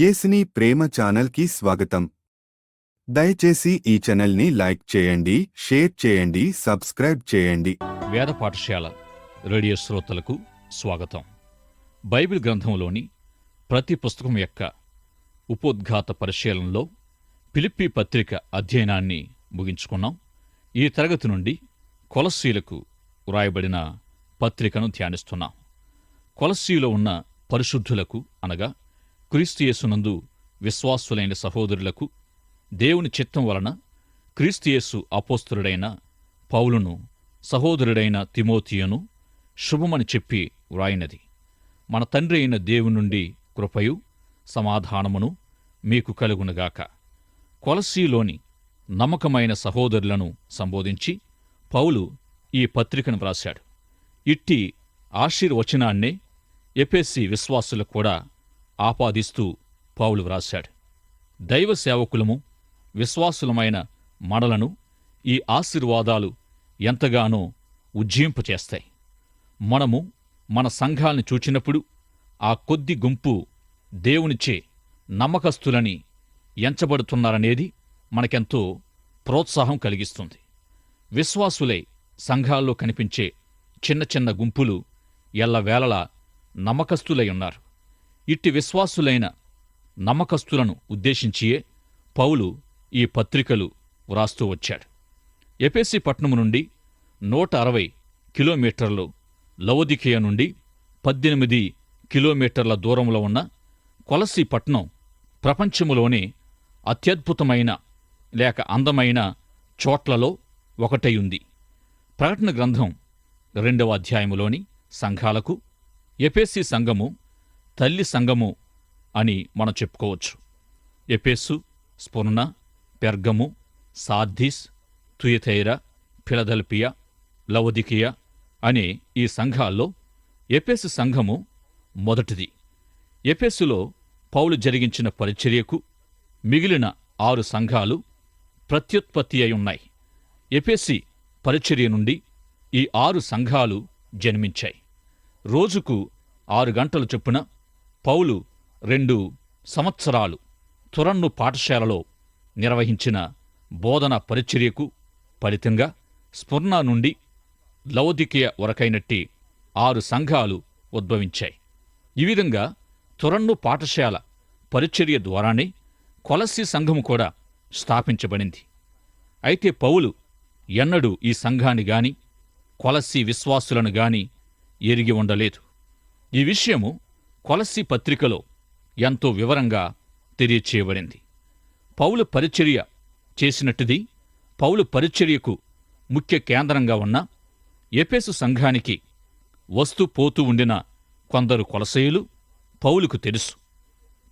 యేసుని ప్రేమ ఛానల్కి స్వాగతం. దయచేసి ఈ ఛానల్ని లైక్ చేయండి, షేర్ చేయండి, సబ్స్క్రైబ్ చేయండి. వేద పాఠశాల రేడియో శ్రోతలకు స్వాగతం. బైబిల్ గ్రంథంలోని ప్రతి పుస్తకం యొక్క ఉపోద్ఘాత పరిశీలనలో ఫిలిప్పీ పత్రిక అధ్యయనాన్ని ముగించుకున్నాం. ఈ తరగతి నుండి కొలస్సీలకు వ్రాయబడిన పత్రికను ధ్యానిస్తున్నాం. కొలస్సీలో ఉన్న పరిశుద్ధులకు అనగా క్రీస్తు యేసునందు విశ్వాసులైన సహోదరులకు దేవుని చిత్తం వలన క్రీస్తు యేసు అపోస్తలుడైన పౌలును సహోదరుడైన తిమోతియును శుభమని చెప్పి వ్రాయినది. మన తండ్రి అయిన దేవుని నుండి కృపయు సమాధానమును మీకు కలుగునుగాక. కొలస్సీలోని నమ్మకమైన సహోదరులను సంబోధించి పౌలు ఈ పత్రికను వ్రాశాడు. ఇట్టి ఆశీర్వచనాన్నే ఎఫెసీ విశ్వాసులకు కూడా ఆపాదిస్తూ పౌలు వ్రాశాడు. దైవ సేవకులము విశ్వాసులమైన మనలను ఈ ఆశీర్వాదాలు ఎంతగానో ఉజ్జీంపచేస్తాయి. మనము మన సంఘాల్ని చూచినప్పుడు ఆ కొద్ది గుంపు దేవునిచే నమ్మకస్తులని ఎంచబడుతున్నారనేది మనకెంతో ప్రోత్సాహం కలిగిస్తుంది. విశ్వాసులై సంఘాల్లో కనిపించే చిన్న చిన్న గుంపులు ఎల్లవేళలా నమ్మకస్తులై ఉన్నారు. ఇట్టి విశ్వాసులైన నమ్మకస్తులను ఉద్దేశించియే పౌలు ఈ పత్రికలు వ్రాస్తూ వచ్చాడు. ఎఫెసీ పట్టణము నుండి 160 కిలోమీటర్లు, లవొదికయ నుండి 18 కిలోమీటర్ల దూరంలో ఉన్న కొలస్సీ పట్టణం ప్రపంచములోనే అత్యద్భుతమైన లేక అందమైన చోట్లలో ఒకటై ఉంది. ప్రకటన గ్రంథం 2వ అధ్యాయములోని సంఘాలకు ఎఫెసీ సంఘము తల్లి సంఘము అని మనం చెప్పుకోవచ్చు. Ephesus, Smyrna, Pergamum, Sardis, Thyatira, Philadelphia, Laodicea అనే ఈ సంఘాల్లో ఎఫెసు సంఘము మొదటిది. ఎఫెసులో పౌలు జరిగించిన పరిచర్యకు మిగిలిన 6 సంఘాలు ప్రత్యుత్పత్తి అయి ఉన్నాయి. ఎఫెసీ పరిచర్య నుండి ఈ 6 సంఘాలు జన్మించాయి. రోజుకు 6 గంటల చొప్పున పౌలు 2 సంవత్సరాలు తురన్ను పాఠశాలలో నిర్వహించిన బోధన పరిచర్యకు ఫలితంగా స్ముర్న నుండి లవొదికయ వరకైనట్టి 6 సంఘాలు ఉద్భవించాయి. ఈ విధంగా తురన్ను పాఠశాల పరిచర్య ద్వారానే కొలస్సీ సంఘము కూడా స్థాపించబడింది. అయితే పౌలు ఎన్నడూ ఈ సంఘాన్ని గాని కొలస్సీ విశ్వాసులను గాని ఎరిగి ఉండలేదు. ఈ విషయము కొలస్సీ పత్రికలో ఎంతో వివరంగా తెలియచేయబడింది. పౌలు పరిచర్య చేసినట్టుది పౌలు పరిచర్యకు ముఖ్య కేంద్రంగా ఉన్న ఎఫెసు సంఘానికి వస్తూ పోతూ ఉండిన కొందరు కొలసీయులు పౌలుకు తెలుసు.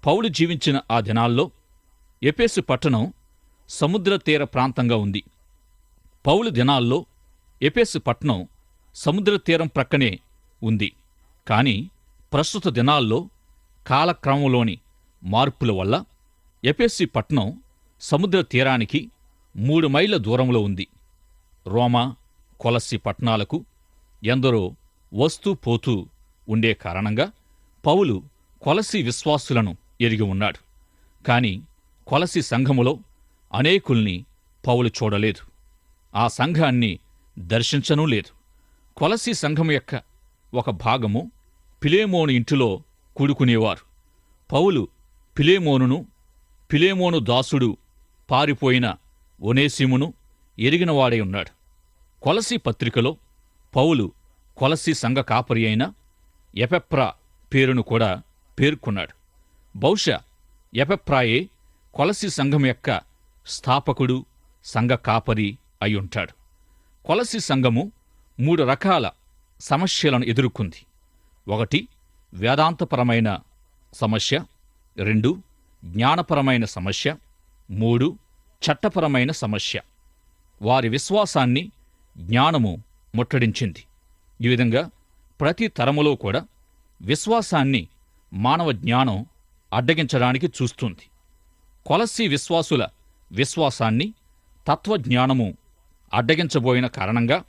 పౌలు జీవించిన ఆ దినాల్లో ఎఫెసు పట్టణం సముద్ర తీర ప్రాంతంగా ఉంది. పౌలు దినాల్లో ఎఫెసు పట్టణం సముద్ర తీరం ప్రక్కనే ఉంది. కాని ప్రస్తుత దినాల్లో కాలక్రమంలోని మార్పుల వల్ల ఎఫెసీ పట్టణం సముద్ర తీరానికి 3 మైళ్ళ దూరంలో ఉంది. రోమా, కొలస్సీ పట్టణాలకు ఎందరో వస్తూ పోతూ ఉండే కారణంగా పౌలు కొలస్సీ విశ్వాసులను ఎరిగి ఉన్నాడు. కాని కొలస్సీ సంఘములో అనేకుల్ని పౌలు చూడలేదు. ఆ సంఘాన్ని దర్శించనూ లేదు. కొలస్సీ సంఘము యొక్క ఒక భాగము ఫిలేమోను ఇంటిలో కూడుకునేవారు. పౌలు ఫిలేమోనును, ఫిలేమోను దాసుడు పారిపోయిన ఒనేసిమును ఎరిగినవాడై ఉన్నాడు. కొలస్సీ పత్రికలో పౌలు కొలస్సీ సంఘ కాపరి అయిన ఎపెఫ్రా పేరును కూడా పేర్కొన్నాడు. బహుశా ఎపెఫ్రాయే కొలస్సీ సంఘం యొక్క స్థాపకుడు, సంఘ కాపరి అయ్యుంటాడు. కొలస్సీ సంఘము 3 రకాల సమస్యలను ఎదుర్కొంది. 1 వేదాంతపరమైన సమస్య, 2 జ్ఞానపరమైన సమస్య, 3 చట్టపరమైన సమస్య. వారి విశ్వాసాన్ని జ్ఞానము ముట్టడించింది. ఈ విధంగా ప్రతి తరములో కూడా విశ్వాసాన్ని మానవ జ్ఞానం అడ్డగించడానికి చూస్తుంది. కొలస్సీ విశ్వాసుల విశ్వాసాన్ని తత్వజ్ఞానము అడ్డగించబోయిన కారణంగా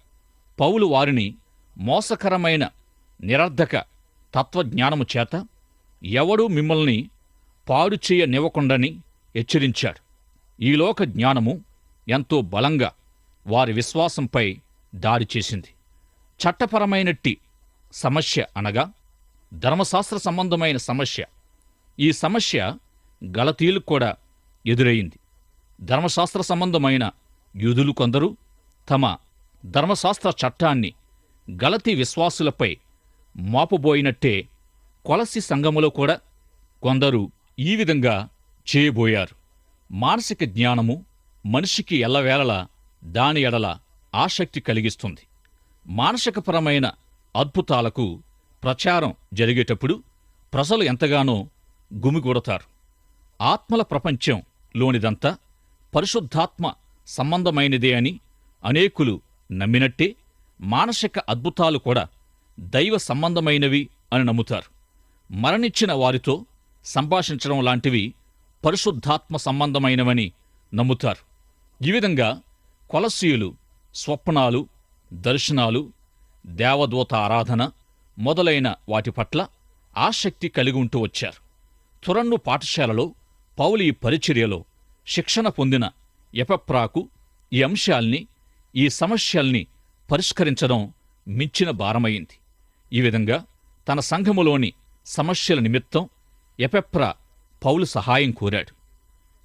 పౌలు వారిని మోసకరమైన నిరర్ధక తత్వజ్ఞానము చేత ఎవడూ మిమ్మల్ని పాడు చేయనివ్వకుండాని హెచ్చరించాడు. ఈ లోక జ్ఞానము ఎంతో బలంగా వారి విశ్వాసంపై దాడి చేసింది. చట్టపరమైనట్టి సమస్య అనగా ధర్మశాస్త్ర సంబంధమైన సమస్య. ఈ సమస్య గలతీయులకు కూడా ఎదురయింది. ధర్మశాస్త్ర సంబంధమైన యూదులు కొందరు తమ ధర్మశాస్త్ర చట్టాన్ని గలతీ విశ్వాసులపై మోపబోయినట్టే కొలస్సి సంఘములో కూడా కొందరు ఈ విధంగా చేయబోయారు. మానసిక జ్ఞానము మనిషికి ఎల్లవేళలా దాని ఎడల ఆసక్తి కలిగిస్తుంది. మానసికపరమైన అద్భుతాలకు ప్రచారం జరిగేటప్పుడు ప్రజలు ఎంతగానో గుమిగూడతారు. ఆత్మల ప్రపంచం లోనిదంతా పరిశుద్ధాత్మ సంబంధమైనదే అని అనేకులు నమ్మినట్టే మానసిక అద్భుతాలు కూడా దైవ సంబంధమైనవి అని నమ్ముతారు. మరణించిన వారితో సంభాషించడం లాంటివి పరిశుద్ధాత్మ సంబంధమైనవని నమ్ముతారు. ఈ విధంగా కొలస్సీయులు స్వప్నాలు, దర్శనాలు, దేవదూత ఆరాధన మొదలైన వాటి పట్ల ఆసక్తి కలిగి ఉంటూ వచ్చారు. తురన్ను పాఠశాలలో పౌలు ఈ పరిచర్యలో శిక్షణ పొందిన ఎపఫ్రాకు ఈ అంశాల్ని, ఈ సమస్యల్ని పరిష్కరించడం మించిన భారమైంది. ఈ విధంగా తన సంఘములోని సమస్యల నిమిత్తం ఎపఫ్రా పౌలు సహాయం కోరాడు.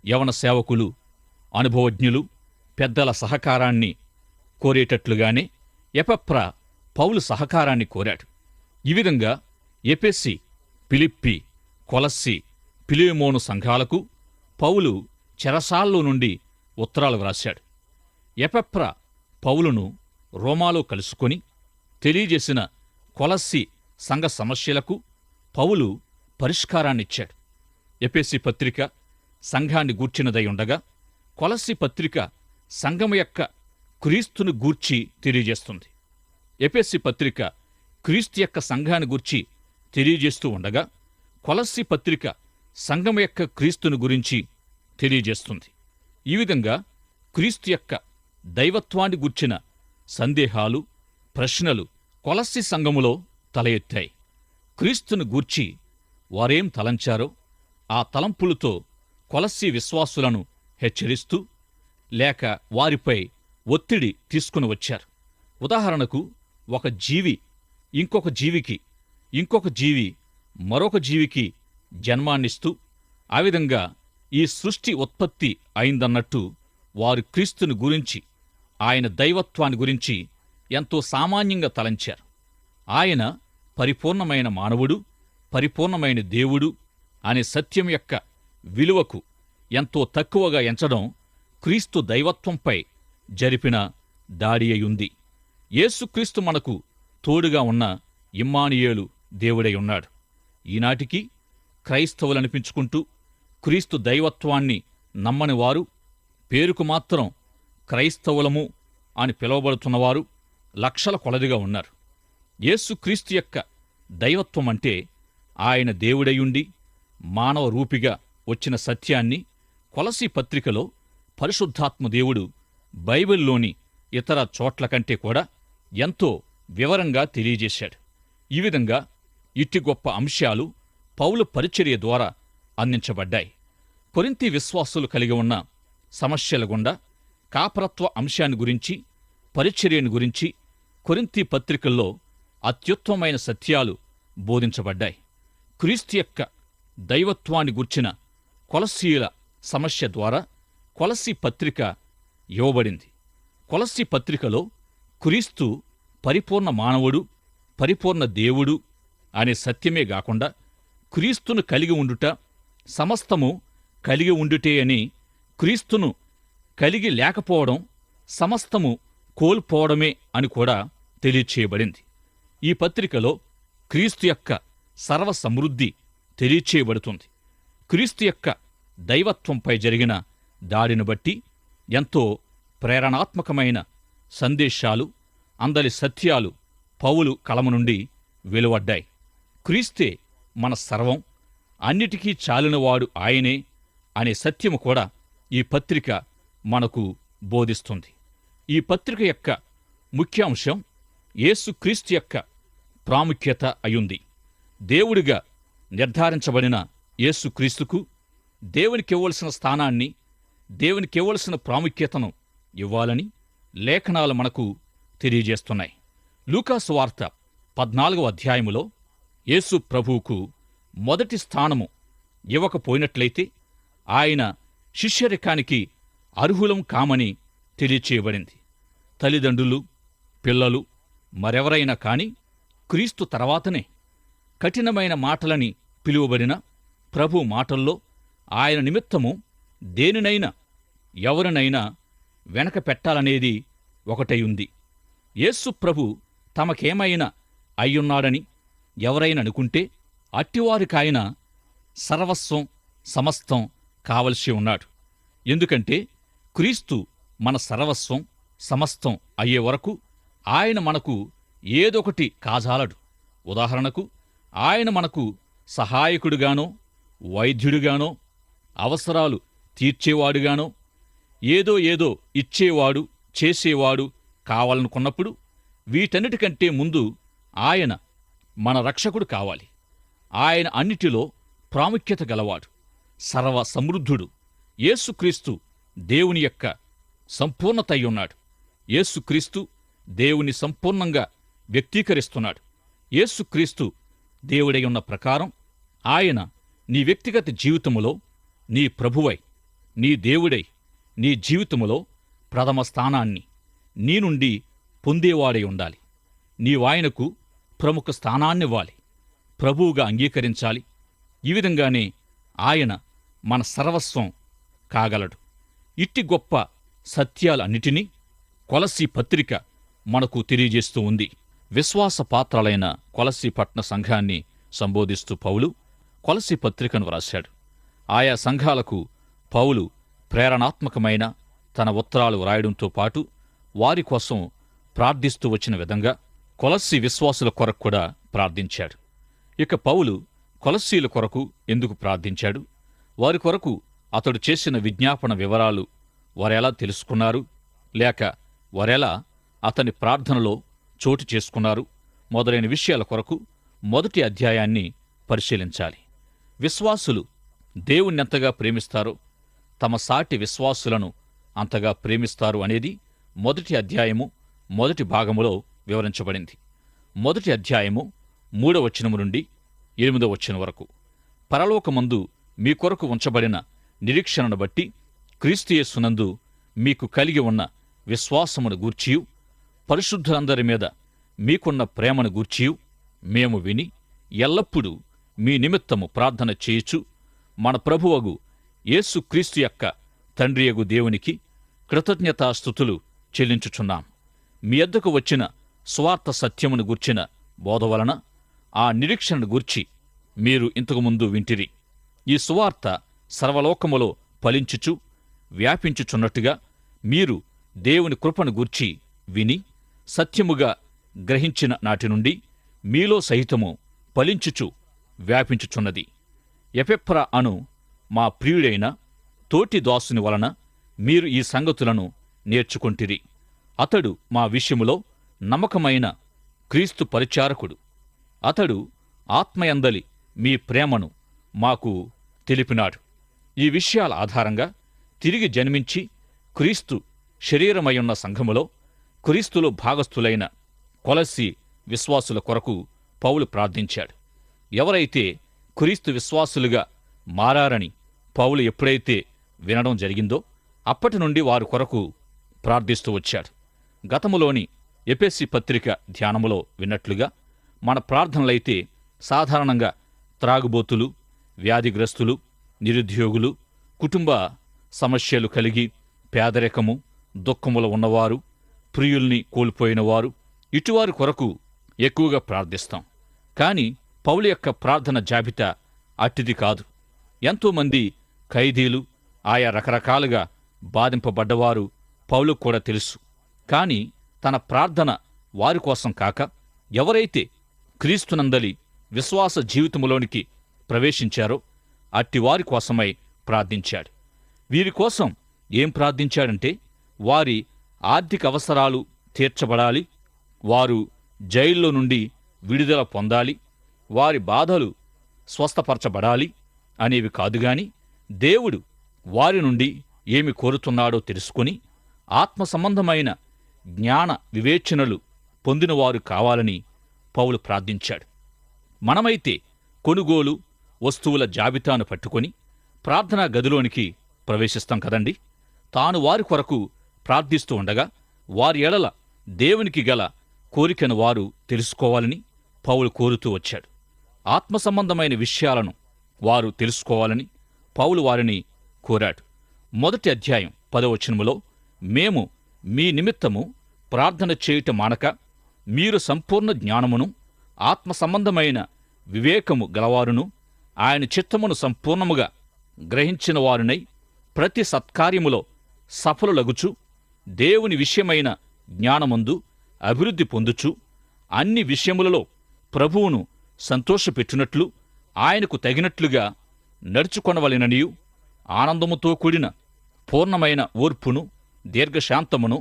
యవన సేవకులు, అనుభవజ్ఞులు, పెద్దల సహకారాన్ని కోరేటట్లుగానే ఎపఫ్రా పౌలు సహకారాన్ని కోరాడు. ఈ విధంగా ఎఫెసీ, ఫిలిప్పీ, కొలస్సీ, ఫిలెమోను సంఘాలకు పౌలు చెరసాల్లో నుండి ఉత్తరాలు వ్రాశాడు. ఎపఫ్రా పౌలును రోమాలో కలుసుకొని తెలియజేసిన కొలస్సీ సంఘ సమస్యలకు పౌలు పరిష్కారాన్నిచ్చాడు. ఎఫెసీ పత్రిక సంఘాన్ని గూర్చినదై ఉండగా కొలస్సీ పత్రిక సంఘము యొక్క క్రీస్తును గూర్చి తెలియజేస్తుంది. ఎఫెసీ పత్రిక క్రీస్తు యొక్క సంఘాన్ని గూర్చి తెలియజేస్తూ ఉండగా కొలస్సీ పత్రిక సంఘము యొక్క క్రీస్తును గురించి తెలియజేస్తుంది. ఈ విధంగా క్రీస్తు యొక్క దైవత్వాన్ని గూర్చిన సందేహాలు, ప్రశ్నలు కొలస్సీ సంఘములో తల ఎత్తాయి. క్రీస్తును గూర్చి వారేం తలంచారో ఆ తలంపులతో కొలస్సీ విశ్వాసులను హెచ్చరిస్తూ లేక వారిపై ఒత్తిడి తీసుకుని వచ్చారు. ఉదాహరణకు, ఒక జీవి ఇంకొక జీవికి, ఇంకొక జీవి మరొక జీవికి జన్మాన్నిస్తూ ఆ విధంగా ఈ సృష్టి ఉత్పత్తి అయిందన్నట్టు వారు క్రీస్తుని గురించి, ఆయన దైవత్వాన్ని గురించి ఎంతో సామాన్యంగా తలంచారు. ఆయన పరిపూర్ణమైన మానవుడు, పరిపూర్ణమైన దేవుడు అనే సత్యం యొక్క విలువకు ఎంతో తక్కువగా ఎంచడం క్రీస్తు దైవత్వంపై జరిపిన దాడి అయ్యుంది. యేసుక్రీస్తు మనకు తోడుగా ఉన్న ఇమ్మానుయేలు దేవుడై ఉన్నాడు. ఈనాటికి క్రైస్తవులనిపించుకుంటూ క్రీస్తు దైవత్వాన్ని నమ్మని వారు, పేరుకు మాత్రం క్రైస్తవులము అని పిలువబడుతున్నవారు లక్షల కొలదిగా ఉన్నారు. యేసుక్రీస్తు యొక్క దైవత్వమంటే ఆయన దేవుడయుండి మానవ రూపిగా వచ్చిన సత్యాన్ని కొలసీ పత్రికలో పరిశుద్ధాత్మ దేవుడు బైబిల్లోని ఇతర చోట్ల కంటే కూడా ఎంతో వివరంగా తెలియజేశాడు. ఈ విధంగా ఇట్టి గొప్ప అంశాలు పౌలు పరిచర్య ద్వారా అందించబడ్డాయి. కొరింథీ విశ్వాసులు కలిగి ఉన్న సమస్యల గుండా కాపరత్వ అంశాన్ని గురించి, పరిచర్యను గురించి కొరింథీ పత్రికల్లో అత్యుత్తమమైన సత్యాలు బోధించబడ్డాయి. క్రీస్తు యొక్క దైవత్వాన్ని గూర్చిన కొలస్సీయుల సమస్య ద్వారా కొలస్సీ పత్రిక ఇవ్వబడింది. కొలస్సీ పత్రికలో క్రీస్తు పరిపూర్ణ మానవుడు, పరిపూర్ణ దేవుడు అనే సత్యమే గాకుండా క్రీస్తును కలిగి ఉండుట సమస్తము కలిగి ఉండుటే అని, క్రీస్తును కలిగి లేకపోవడం సమస్తము కోల్పోవడమే అని కూడా తెలియచేయబడింది. ఈ పత్రికలో క్రీస్తు యొక్క సర్వ సమృద్ధి తెలియచేయబడుతుంది. క్రీస్తు యొక్క దైవత్వంపై జరిగిన దాడిని బట్టి ఎంతో ప్రేరణాత్మకమైన సందేశాలు, అందలి సత్యాలు పౌలు కలము నుండి వెలువడ్డాయి. క్రీస్తే మన సర్వం, అన్నిటికీ చాలినవాడు ఆయనే అనే సత్యము కూడా ఈ పత్రిక మనకు బోధిస్తుంది. ఈ పత్రిక యొక్క ముఖ్యాంశం యేసుక్రీస్తు యొక్క ప్రాముఖ్యత అయుంది. దేవుడిగా నిర్ధారించబడిన యేసుక్రీస్తుకు దేవునికి ఇవ్వవలసిన స్థానాన్ని, దేవునికి ఇవ్వవలసిన ప్రాముఖ్యతను ఇవ్వాలని లేఖనాలు మనకు తెలియజేస్తున్నాయి. లూకాసు వార్త 14వ అధ్యాయములో యేసు ప్రభువుకు మొదటి స్థానము ఇవ్వకపోయినట్లయితే ఆయన శిష్యరికానికి అర్హులం కామని తెలియచేయబడింది. తల్లిదండ్రులు, పిల్లలు, మరెవరైనా కాని క్రీస్తు తర్వాతనే కఠినమైన మాటలని పిలువబడిన ప్రభు మాటల్లో ఆయన నిమిత్తము దేనినైనా ఎవరినైనా వెనక పెట్టాలనేది ఒకటై ఉంది. యేసు ప్రభు తమకేమైనా అయ్యున్నాడని ఎవరైనా అనుకుంటే అట్టివారికాయన సర్వస్వం, సమస్తం కావలసి ఉన్నాడు. ఎందుకంటే క్రీస్తు మన సర్వస్వం, సమస్తం అయ్యే వరకు ఆయన మనకు ఏదొకటి కాజాలడు. ఉదాహరణకు, ఆయన మనకు సహాయకుడుగానో, వైద్యుడిగానో, అవసరాలు తీర్చేవాడుగానో, ఏదో ఇచ్చేవాడు, చేసేవాడు కావాలనుకున్నప్పుడు వీటన్నిటికంటే ముందు ఆయన మన రక్షకుడు కావాలి. ఆయన అన్నిటిలో ప్రాముఖ్యత గలవాడు, సర్వ సమృద్ధుడు. యేసుక్రీస్తు దేవుని యొక్క సంపూర్ణత అయ్యున్నాడు. యేసుక్రీస్తు దేవుని సంపూర్ణంగా వ్యక్తీకరిస్తున్నాడు. యేసుక్రీస్తు దేవుడై ఉన్న ప్రకారం ఆయన నీ వ్యక్తిగత జీవితములో నీ ప్రభువై, నీ దేవుడై నీ జీవితములో ప్రథమ స్థానాన్ని నీ నుండి పొందేవాడై ఉండాలి. నీవాయనకు ప్రముఖ స్థానాన్నివ్వాలి, ప్రభువుగా అంగీకరించాలి. ఈ విధంగానే ఆయన మన సర్వస్వం కాగలడు. ఇట్టి గొప్ప సత్యాలన్నిటినీ కొలస్సీ పత్రిక మనకు తెలియజేస్తూ ఉంది. విశ్వాస పాత్రలైన కొలస్సీ పట్టణ సంఘాన్ని సంబోధిస్తూ పౌలు కొలస్సీ పత్రికను వ్రాశాడు. ఆయా సంఘాలకు పౌలు ప్రేరణాత్మకమైన తన ఉత్తరాలు వ్రాయడంతో పాటు వారి కోసం ప్రార్థిస్తూ వచ్చిన విధంగా కొలస్సీ విశ్వాసుల కొరకు కూడా ప్రార్థించాడు. ఇక పౌలు కొలస్సీల కొరకు ఎందుకు ప్రార్థించాడు? వారి కొరకు అతడు చేసిన విజ్ఞాపన వివరాలు వారెలా తెలుసుకున్నారు, లేక వారెలా అతని ప్రార్థనలో చోటు చేసుకున్నారు మొదలైన విషయాల కొరకు మొదటి అధ్యాయాన్ని పరిశీలించాలి. విశ్వాసులు దేవుణ్ణెంతగా ప్రేమిస్తారో తమ సాటి విశ్వాసులను అంతగా ప్రేమిస్తారు అనేది మొదటి అధ్యాయము మొదటి భాగములో వివరించబడింది. మొదటి అధ్యాయము 3వ వచనము నుండి 8వ వచనం వరకు. పరలోకమందు మీ కొరకు ఉంచబడిన నిరీక్షణను బట్టి క్రీస్తుయేసునందు మీకు కలిగి ఉన్న విశ్వాసమును గూర్చియు, పరిశుద్ధులందరి మీద మీకున్న ప్రేమను గూర్చియు మేము విని ఎల్లప్పుడూ మీ నిమిత్తము ప్రార్థన చేయుచు మన ప్రభువగు యేసుక్రీస్తు యొక్క తండ్రియగు దేవునికి కృతజ్ఞతాస్తుతులు చెల్లించుచున్నాం. మీ యొద్దకు వచ్చిన స్వార్థ సత్యమును గూర్చిన బోధ వలన ఆ నిరీక్షణను గూర్చి మీరు ఇంతకుముందు వింటిరి. ఈ సువార్త సర్వలోకములో ఫలించుచు వ్యాపించుచున్నట్టుగా మీరు దేవుని కృపను గూర్చి విని సత్యముగా గ్రహించిన నాటి నుండి మీలో సహితము ఫలించుచు వ్యాపించుచున్నది. ఎపెఫ్రా అను మా ప్రియుడైన తోటి దాసుని వలన మీరు ఈ సంగతులను నేర్చుకొంటిరి. అతడు మా విషయములో నమ్మకమైన క్రీస్తు పరిచారకుడు. అతడు ఆత్మయందలి మీ ప్రేమను మాకు తెలిపినాడు. ఈ విషయాల ఆధారంగా తిరిగి జన్మించి క్రీస్తు శరీరమయున్న సంఘములో క్రీస్తులో భాగస్థులైన కొలస్సీ విశ్వాసుల కొరకు పౌలు ప్రార్థించాడు. ఎవరైతే క్రీస్తు విశ్వాసులుగా మారారని పౌలు ఎప్పుడైతే వినడం జరిగిందో అప్పటి నుండి వారి కొరకు ప్రార్థిస్తూ వచ్చాడు. గతములోని ఎఫెసీ పత్రిక ధ్యానములో విన్నట్లుగా మన ప్రార్థనలైతే సాధారణంగా త్రాగుబోతులు, వ్యాధిగ్రస్తులు, నిరుద్యోగులు, కుటుంబ సమస్యలు కలిగి పేదరికము, దుఃఖములో ఉన్నవారు, ప్రియుల్ని కోల్పోయినవారు, ఇటువారి కొరకు ఎక్కువగా ప్రార్థిస్తాం. కాని పౌలు యొక్క ప్రార్థన జాబితా అట్టిది కాదు. ఎంతోమంది ఖైదీలు, ఆయా రకరకాలుగా బాధింపబడ్డవారు పౌలుకు కూడా తెలుసు. కాని తన ప్రార్థన వారి కోసం కాక ఎవరైతే క్రీస్తునందలి విశ్వాస జీవితములోనికి ప్రవేశించారో అట్టివారి కోసమై ప్రార్థించాడు. వీరి కోసం ఏం ప్రార్థించాడంటే వారి ఆర్థిక అవసరాలు తీర్చబడాలి, వారు జైల్లో నుండి విడుదల పొందాలి, వారి బాధలు స్వస్థపరచబడాలి, అనేవి కాదుగాని దేవుడు వారి నుండి ఏమి కోరుతున్నాడో తెలుసుకొని ఆత్మ సంబంధమైన జ్ఞాన వివేచనలు పొందినవారు కావాలని పౌలు ప్రార్థించాడు. మనమైతే కొనుగోలు వస్తువుల జాబితాను పట్టుకొని ప్రార్థనా గదిలోనికి ప్రవేశిస్తాం కదండి. తాను వారి కొరకు ప్రార్థిస్తూ ఉండగా వారి ఎడల దేవునికి గల కోరికను వారు తెలుసుకోవాలని పౌలు కోరుతూ వచ్చాడు. ఆత్మ సంబంధమైన విషయాలను వారు తెలుసుకోవాలని పౌలు వారిని కోరాడు. మొదటి అధ్యాయం 10వ వచనములో, మేము మీ నిమిత్తము ప్రార్థన చేయుట మానక మీరు సంపూర్ణ జ్ఞానమును ఆత్మ సంబంధమైన వివేకము గలవారును ఆయన చిత్తమును సంపూర్ణముగా గ్రహించిన వారునై ప్రతి సత్కార్యములో సఫలులగుచు దేవుని విషయమైన జ్ఞానమందు అభివృద్ధి పొందుచు అన్ని విషయములలో ప్రభువును సంతోషపెట్టునట్లు ఆయనకు తగినట్లుగా నడుచుకొనవలెననియు ఆనందముతో కూడిన పూర్ణమైన ఓర్పును దీర్ఘశాంతమును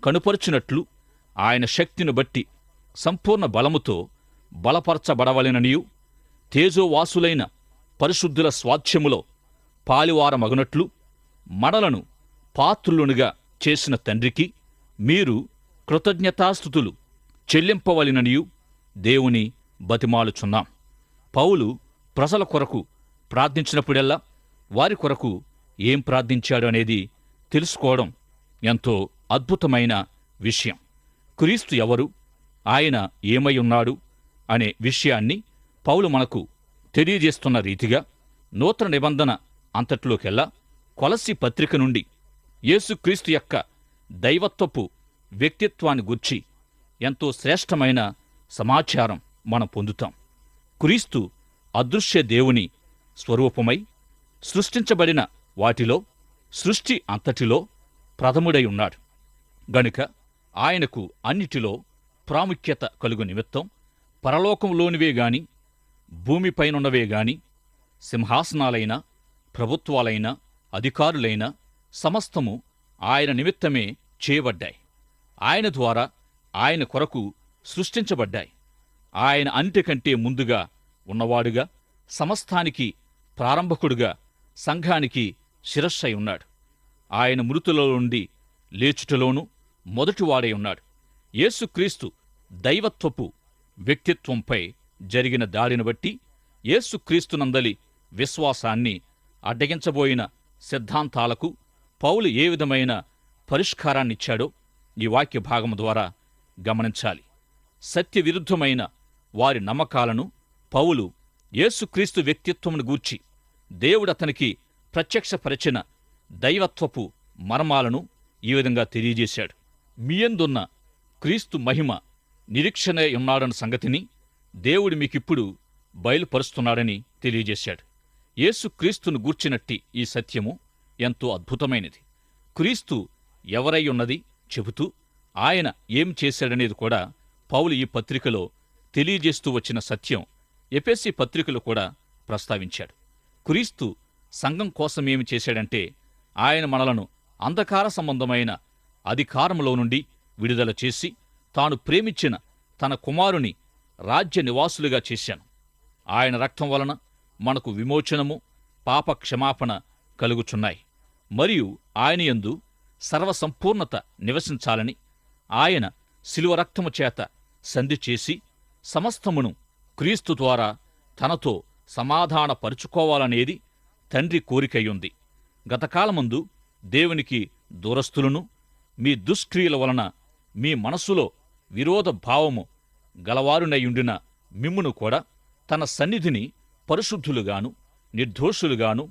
కనుపరుచునట్లు ఆయన శక్తిని బట్టి సంపూర్ణ బలముతో బలపరచబడవలెననియు తేజోవాసులైన పరిశుద్ధుల స్వాస్థ్యములో పాలివారమగునట్లు మనలను పాత్రులునుగా చేసిన తండ్రికి మీరు కృతజ్ఞతాస్తుతులు చెల్లింపవలెననియు దేవుని బతిమాలుచున్నాం. పౌలు ప్రజల కొరకు ప్రార్థించినప్పుడెల్లా వారి కొరకు ఏం ప్రార్థించాడు అనేది తెలుసుకోవడం ఎంతో అద్భుతమైన విషయం. క్రీస్తు ఎవరు, ఆయన ఏమై ఉన్నాడు అనే విషయాన్ని పౌలు మనకు తెలియజేస్తున్న రీతిగా నూతన నిబంధన అంతట్లోకెల్లా కొలస్సీ పత్రిక నుండి యేసుక్రీస్తు యొక్క దైవత్వపు వ్యక్తిత్వాన్ని గూర్చి ఎంతో శ్రేష్టమైన సమాచారం మనం పొందుతాం. క్రీస్తు అదృశ్య దేవుని స్వరూపమై సృష్టించబడిన వాటిలో సృష్టి అంతటిలో ప్రథముడై ఉన్నాడు గనుక ఆయనకు అన్నిటిలో ప్రాముఖ్యత కలుగు నిమిత్తం పరలోకంలోనివే గాని భూమిపైనున్నవే గాని సింహాసనాలైన ప్రభుత్వాలైన అధికారులైన సమస్తము ఆయన నిమిత్తమే చేయబడ్డాయి. ఆయన ద్వారా ఆయన కొరకు సృష్టించబడ్డాయి. ఆయన అన్నిటికంటే ముందుగా ఉన్నవాడుగా, సమస్తానికి ప్రారంభకుడుగా, సంఘానికి శిరస్సై ఉన్నాడు. ఆయన మృతులలో నుండి లేచుటలోనూ మొదటివాడై ఉన్నాడు. యేసుక్రీస్తు దైవత్వపు వ్యక్తిత్వంపై జరిగిన దాడిని బట్టి యేసుక్రీస్తునందలి విశ్వాసాన్ని అడ్డగించబోయిన సిద్ధాంతాలకు పౌలు ఏ విధమైన పరిష్కారాన్నిచ్చాడో ఈ వాక్య భాగము ద్వారా గమనించాలి. సత్యవిరుద్ధమైన వారి నమ్మకాలను పౌలు యేసుక్రీస్తు వ్యక్తిత్వమును గూర్చి దేవుడతనికి ప్రత్యక్షపరచిన దైవత్వపు మర్మాలను ఈ విధంగా తెలియజేశాడు. మీయందున్న క్రీస్తు మహిమ నిరీక్షణే ఉన్నాడన్న సంగతిని దేవుడు మీకిప్పుడు బయలుపరుస్తున్నాడని తెలియజేశాడు. యేసుక్రీస్తును గూర్చినట్టి ఈ సత్యము ఎంతో అద్భుతమైనది. క్రీస్తు ఎవరై ఉన్నది చెబుతూ ఆయన ఏం చేశాడనేది కూడా పౌలు ఈ పత్రికలో తెలియజేస్తూ వచ్చిన సత్యం ఎఫెసీ పత్రికలో కూడా ప్రస్తావించాడు. క్రీస్తు సంఘం కోసమేమి చేశాడంటే ఆయన మనలను అంధకార సంబంధమైన అధికారములో నుండి విడుదల చేసి తాను ప్రేమించిన తన కుమారుని రాజ్య నివాసులుగా చేశాను. ఆయన రక్తం వలన మనకు విమోచనము, పాప క్షమాపణ కలుగుచున్నాయి. మరియు ఆయన యందు సర్వసంపూర్ణత నివసించాలని ఆయన శిలువ రక్తము చేత సంధి చేసి సమస్తమును క్రీస్తు ద్వారా తనతో సమాధానపరుచుకోవాలనేది తండ్రి కోరికయుంది. గతకాలమందు దేవునికి దూరస్థులను మీ దుష్క్రియల వలన మీ మనస్సులో విరోధ భావము గలవారునయుండిన మిమ్మును కూడా తన సన్నిధిని పరిశుద్ధులుగాను నిర్దోషులుగాను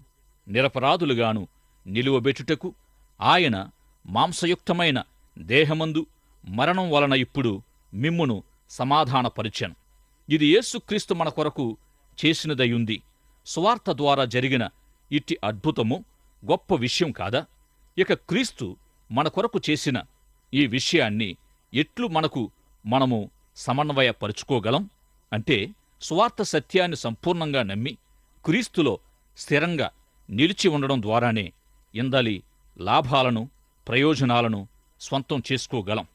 నిరపరాధులుగాను నిలువబెట్టుటకు ఆయన మాంసయుక్తమైన దేహమందు మరణం వలన ఇప్పుడు మిమ్మును సమాధానపరిచెను. ఇది యేసుక్రీస్తు మన కొరకు చేసినదయుంది. సువార్త ద్వారా జరిగిన ఇట్టి అద్భుతము గొప్ప విషయం కాదా? ఇక క్రీస్తు మన కొరకు చేసిన ఈ విషయాన్ని ఎట్లు మనము సమన్వయపరుచుకోగలం అంటే, సువార్త సత్యాన్ని సంపూర్ణంగా నమ్మి క్రీస్తులో స్థిరంగా నిలిచి ఉండడం ద్వారానే ఇందలి లాభాలను ప్రయోజనాలను స్వంతం చేసుకోగలం.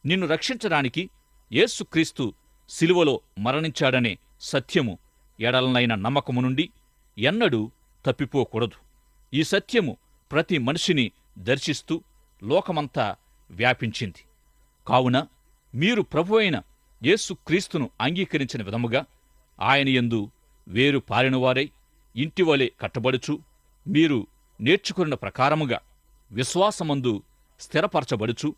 నిన్ను రక్షించడానికి యేసుక్రీస్తు శిలువలో మరణించాడనే సత్యము ఎడలనైన నమ్మకము నుండి ఎన్నడూ తప్పిపోకూడదు. ఈ సత్యము ప్రతి మనిషిని దర్శిస్తూ లోకమంతా వ్యాపించింది. కావున మీరు ప్రభువైన యేసుక్రీస్తును అంగీకరించిన విధముగా ఆయన యందు వేరు పారినవారై ఇంటివలె కట్టబడుచు, మీరు నేర్చుకున్న ప్రకారముగా విశ్వాసమందు స్థిరపరచబడుచు,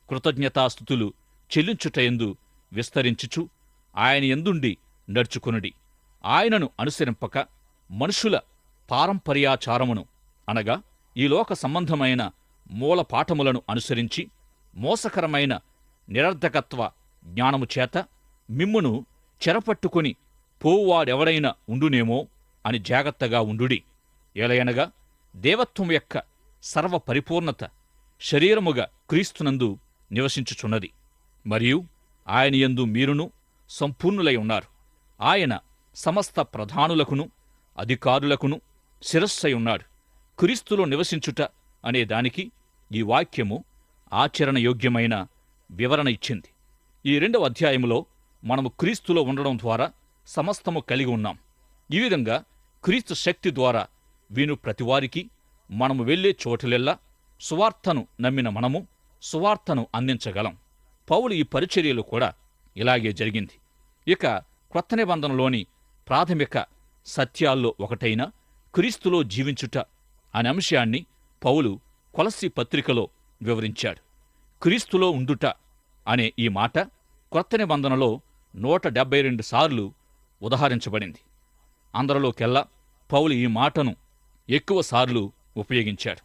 కృతజ్ఞతాస్థుతులు చెల్లించుటయందు విస్తరించుచు ఆయన యందుండి నడుచుకొనుడి. ఆయనను అనుసరింపక మనుషుల పారంపర్యాచారమును అనగా ఈ లోక సంబంధమైన మూల పాఠములను అనుసరించి మోసకరమైన నిరర్ధకత్వ జ్ఞానము చేత మిమ్మును చెరపట్టుకొని పోవువాడెవడైనా ఉండునేమో అని జాగ్రత్తగా ఉండుడి. ఎలయనగా దేవత్వం యొక్క సర్వ పరిపూర్ణత శరీరముగా క్రీస్తునందు నివసించుచున్నది. మరియు ఆయన యందు మీరును సంపూర్ణులై ఉన్నారు. ఆయన సమస్త ప్రధానులకును అధికారులకును శిరస్సై ఉన్నాడు. క్రీస్తులో నివసించుట అనే దానికి ఈ వాక్యము ఆచరణయోగ్యమైన వివరణ ఇచ్చింది. ఈ 2వ అధ్యాయములో మనము క్రీస్తులో ఉండడం ద్వారా సమస్తము కలిగి ఉన్నాం. ఈ విధంగా క్రీస్తు శక్తి ద్వారా విను ప్రతివారికి మనము వెళ్ళే చోటులెల్లా సువార్తను నమ్మిన మనము సువార్తను అందించగలం. పౌలు ఈ పరిచర్యలు కూడా ఇలాగే జరిగింది. ఇక క్రొత్త నిబంధనలోని ప్రాథమిక సత్యాల్లో ఒకటైన క్రీస్తులో జీవించుట అనే అంశాన్ని పౌలు కొలస్సీ పత్రికలో వివరించాడు. క్రీస్తులో ఉండుట అనే ఈ మాట క్రొత్త నిబంధనలో 172 సార్లు ఉదహరించబడింది. అందరిలోకెల్లా పౌలు ఈ మాటను ఎక్కువ సార్లు ఉపయోగించాడు.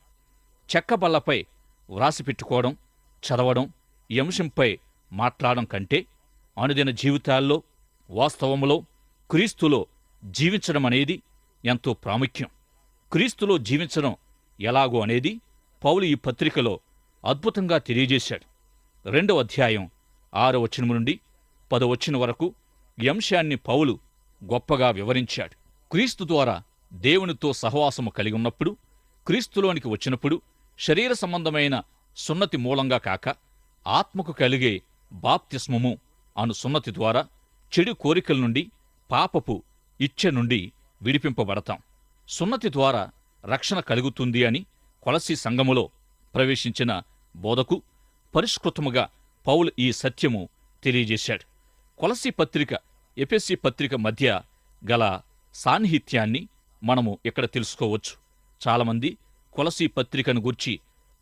చెక్కబల్లపై వ్రాసిపెట్టుకోవడం, చదవడం, ఈ అంశంపై మాట్లాడడం కంటే అనుదిన జీవితాల్లో వాస్తవములో క్రీస్తులో జీవించడం అనేది ఎంతో ప్రాముఖ్యం. క్రీస్తులో జీవించడం ఎలాగో అనేది పౌలు ఈ పత్రికలో అద్భుతంగా తెలియజేశాడు. 2వ అధ్యాయం 6వ వచనం నుండి 10వ వచనం వరకు ఈ అంశాన్ని పౌలు గొప్పగా వివరించాడు. క్రీస్తు ద్వారా దేవునితో సహవాసము కలిగి ఉన్నప్పుడు, క్రీస్తులోనికి వచ్చినప్పుడు శరీర సంబంధమైన సున్నతి మూలంగా కాక ఆత్మకు కలిగే బాప్తిస్మము అను సున్నతి ద్వారా చెడు కోరికల నుండి, పాపపు ఇచ్ఛ నుండి విడిపింపబడతాం. సున్నతి ద్వారా రక్షణ కలుగుతుంది అని కొలస్సీ సంఘములో ప్రవేశించిన బోధకు పరిష్కృతముగా పౌలు ఈ సత్యము తెలియజేశాడు. కొలస్సీ పత్రిక, ఎఫెసీ పత్రిక మధ్య గల సాన్నిహిత్యాన్ని మనము ఇక్కడ తెలుసుకోవచ్చు. చాలామంది కొలస్సీ పత్రికను గూర్చి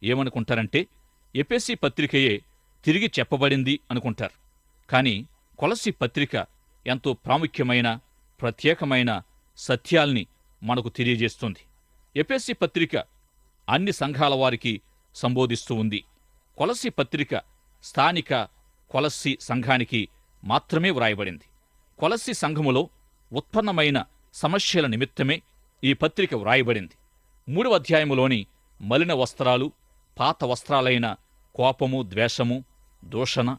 ఏమనుకుంటారంటే ఎఫెసీ పత్రికయే తిరిగి చెప్పబడింది అనుకుంటారు. కాని కొలస్సీ పత్రిక ఎంతో ప్రాముఖ్యమైన, ప్రత్యేకమైన సత్యాల్ని మనకు తెలియజేస్తుంది. ఎఫెసీ పత్రిక అన్ని సంఘాల వారికి సంబోధిస్తూ ఉంది. కొలస్సీ పత్రిక స్థానిక కొలస్సీ సంఘానికి మాత్రమే వ్రాయబడింది. కొలస్సీ సంఘములో ఉత్పన్నమైన సమస్యల నిమిత్తమే ఈ పత్రిక వ్రాయబడింది. 3వ అధ్యాయములోని మలిన వస్త్రాలు, పాత వస్త్రాలైన కోపము, ద్వేషము, దూషణ,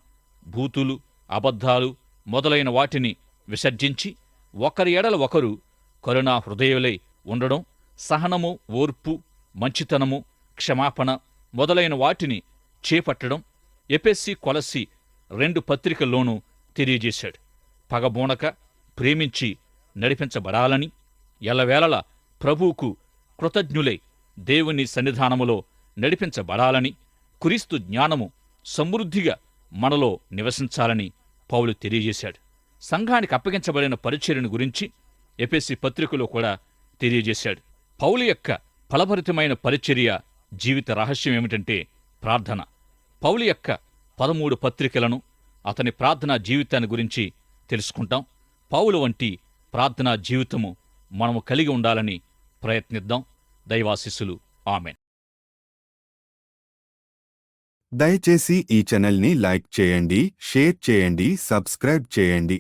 భూతులు, అబద్ధాలు మొదలైన వాటిని విసర్జించి ఒకరి ఎడల ఒకరు కరుణా హృదయులై ఉండడం, సహనము, ఓర్పు, మంచితనము, క్షమాపణ మొదలైన వాటిని చేపట్టడం ఎఫెసీ, కొలస్సీ 2 పత్రికల్లోనూ తెలియజేశాడు. పగబోనక ప్రేమించి నడిపించబడాలని, ఎల్లవేళలా ప్రభువుకు కృతజ్ఞులై దేవుని సన్నిధానములో నడిపించబడాలని, క్రీస్తు జ్ఞానము సమృద్ధిగా మనలో నివసించాలని పౌలు తెలియజేశాడు. సంఘానికి అప్పగించబడిన పరిచర్యను గురించి ఎఫెసీ పత్రికలో కూడా తెలియజేశాడు. పౌలు యొక్క ఫలభరితమైన పరిచర్య జీవిత రహస్యం ఏమిటంటే ప్రార్థన. పౌలు యొక్క 13 పత్రికలను, అతని ప్రార్థనా జీవితాన్ని గురించి తెలుసుకుంటాం. పౌలు వంటి ప్రార్థనా జీవితము మనము కలిగి ఉండాలని ప్రయత్నిద్దాం. దైవాశీస్సులు. ఆమేన్. దయచేసి ఈ ఛానల్ని లైక్ చేయండి, షేర్ చేయండి, సబ్స్క్రైబ్ చేయండి.